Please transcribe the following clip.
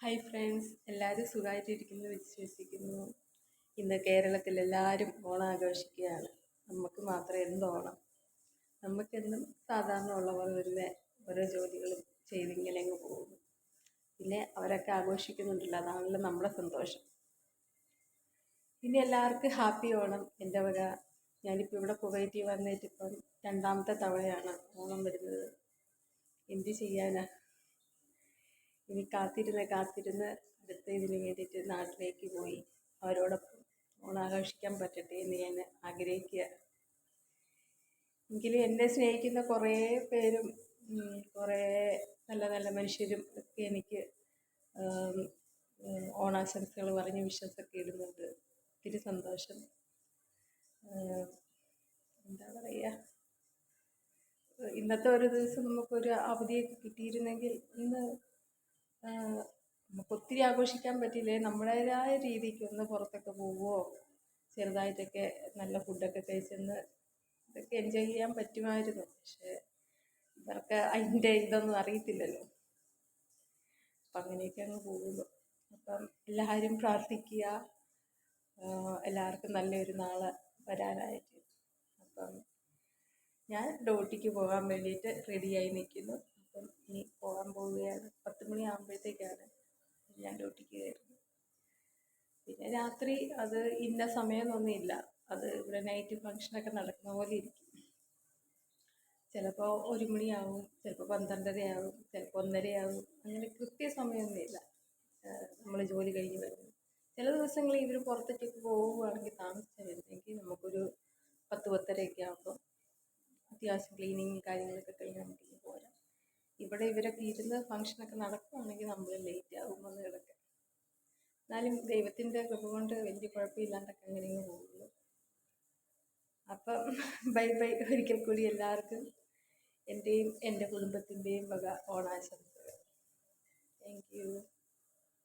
Hi friends, എല്ലാവരും സുഖമായിട്ടിരിക്കുന്നു വിശ്വസിക്കുന്നു. ഇന്ന് കേരളത്തിൽ എല്ലാവരും ഓണം ആഘോഷിക്കുകയാണ്. നമുക്ക് മാത്രം എന്ത് ഓണം? നമുക്കെന്നും സാധാരണ ഉള്ളവർ വരുന്ന ഓരോ ജോലികളും ചെയ്തിങ്ങനെ അങ്ങ് പോകുന്നു. പിന്നെ അവരൊക്കെ ആഘോഷിക്കുന്നുണ്ടല്ലോ, അതാണല്ലോ നമ്മുടെ സന്തോഷം. പിന്നെ എല്ലാവർക്കും ഹാപ്പി ഓണം എൻ്റെ വക. ഞാനിപ്പോൾ ഇവിടെ കുവൈറ്റിൽ വന്നിട്ട് ഇപ്പം രണ്ടാമത്തെ തവണയാണ് ഓണം വരുന്നത്. എന്ത് ചെയ്യാനാ? ഇനി കാത്തിരുന്ന് അടുത്ത ഇതിന് വേണ്ടിയിട്ട് നാട്ടിലേക്ക് പോയി അവരോടൊപ്പം ഓണാഘോഷിക്കാൻ പറ്റട്ടെ എന്ന് ഞാൻ ആഗ്രഹിക്കുക. എങ്കിലും എന്നെ സ്നേഹിക്കുന്ന കുറേ പേരും കുറേ നല്ല നല്ല മനുഷ്യരും ഒക്കെ എനിക്ക് ഓണാശംസകൾ പറഞ്ഞ് വിശ്വസൊക്കെ ഇടുന്നുണ്ട്. ഒത്തിരി സന്തോഷം. എന്താ പറയുക, ഇന്നത്തെ ഒരു ദിവസം നമുക്കൊരു അവധിയൊക്കെ കിട്ടിയിരുന്നെങ്കിൽ ഇന്ന് നമുക്ക് ഒത്തിരി ആഘോഷിക്കാൻ പറ്റില്ലേ, നമ്മുടേതായ രീതിക്ക് ഒന്ന് പുറത്തൊക്കെ പോവുമോ, ചെറുതായിട്ടൊക്കെ നല്ല ഫുഡൊക്കെ കഴിച്ചെന്ന് ഇതൊക്കെ എൻജോയ് ചെയ്യാൻ പറ്റുമായിരുന്നു. പക്ഷേ ഇവർക്ക് അതിൻ്റെ ഇതൊന്നും അറിയത്തില്ലല്ലോ. അപ്പം അങ്ങനെയൊക്കെ അങ്ങ് പോകുന്നു. അപ്പം എല്ലാവരും പ്രാർത്ഥിക്കുക, എല്ലാവർക്കും നല്ലൊരു നാളെ വരാനായിട്ട്. അപ്പം ഞാൻ ഡ്യൂട്ടിക്ക് പോകാൻ വേണ്ടിയിട്ട് റെഡിയായി നിൽക്കുന്നു. അപ്പം ഇനി പോകാൻ പോവുകയാണ്. 10 മണിയാകുമ്പോഴത്തേക്കാണ് ഞാൻ ഡ്യൂട്ടിക്ക് കയറുന്നത്. പിന്നെ രാത്രി അത് ഇന്ന സമയമൊന്നുമില്ല, അത് ഇവിടെ നൈറ്റ് ഫങ്ഷനൊക്കെ നടക്കുന്ന പോലെ ഇരിക്കും. ചിലപ്പോൾ 1 മണിയാവും, ചിലപ്പോൾ 12:30 ചിലപ്പോൾ 1:30 അങ്ങനെ കൃത്യസമയമൊന്നുമില്ല നമ്മൾ ജോലി കഴിഞ്ഞ് വരുന്നത്. ചില ദിവസങ്ങളിൽ ഇവർ പുറത്തേക്കൊക്കെ പോവുകയാണെങ്കിൽ താമസിച്ചാൽ വരുന്നെങ്കിൽ നമുക്കൊരു 10-10:30 ആകുമ്പോൾ അത്യാവശ്യം ക്ലീനിങ്ങും കാര്യങ്ങളൊക്കെ കഴിഞ്ഞ് നമുക്ക് പോരാം. ഇവിടെ ഇവരൊക്കെ ഇരുന്ന് ഫങ്ഷനൊക്കെ നടക്കുകയാണെങ്കിൽ നമ്മൾ ലേറ്റ് ആകും വന്ന് കിടക്കാൻ. എന്നാലും ദൈവത്തിൻ്റെ കൃപ കൊണ്ട് വലിയ കുഴപ്പമില്ലാണ്ടൊക്കെ അങ്ങനെ പോകുന്നു. അപ്പം ബൈ ബൈ. ഒരിക്കൽ കൂടി എല്ലാവർക്കും എൻ്റെയും എൻ്റെ കുടുംബത്തിൻ്റെയും വക ഓണാശംസകൾ. Thank you.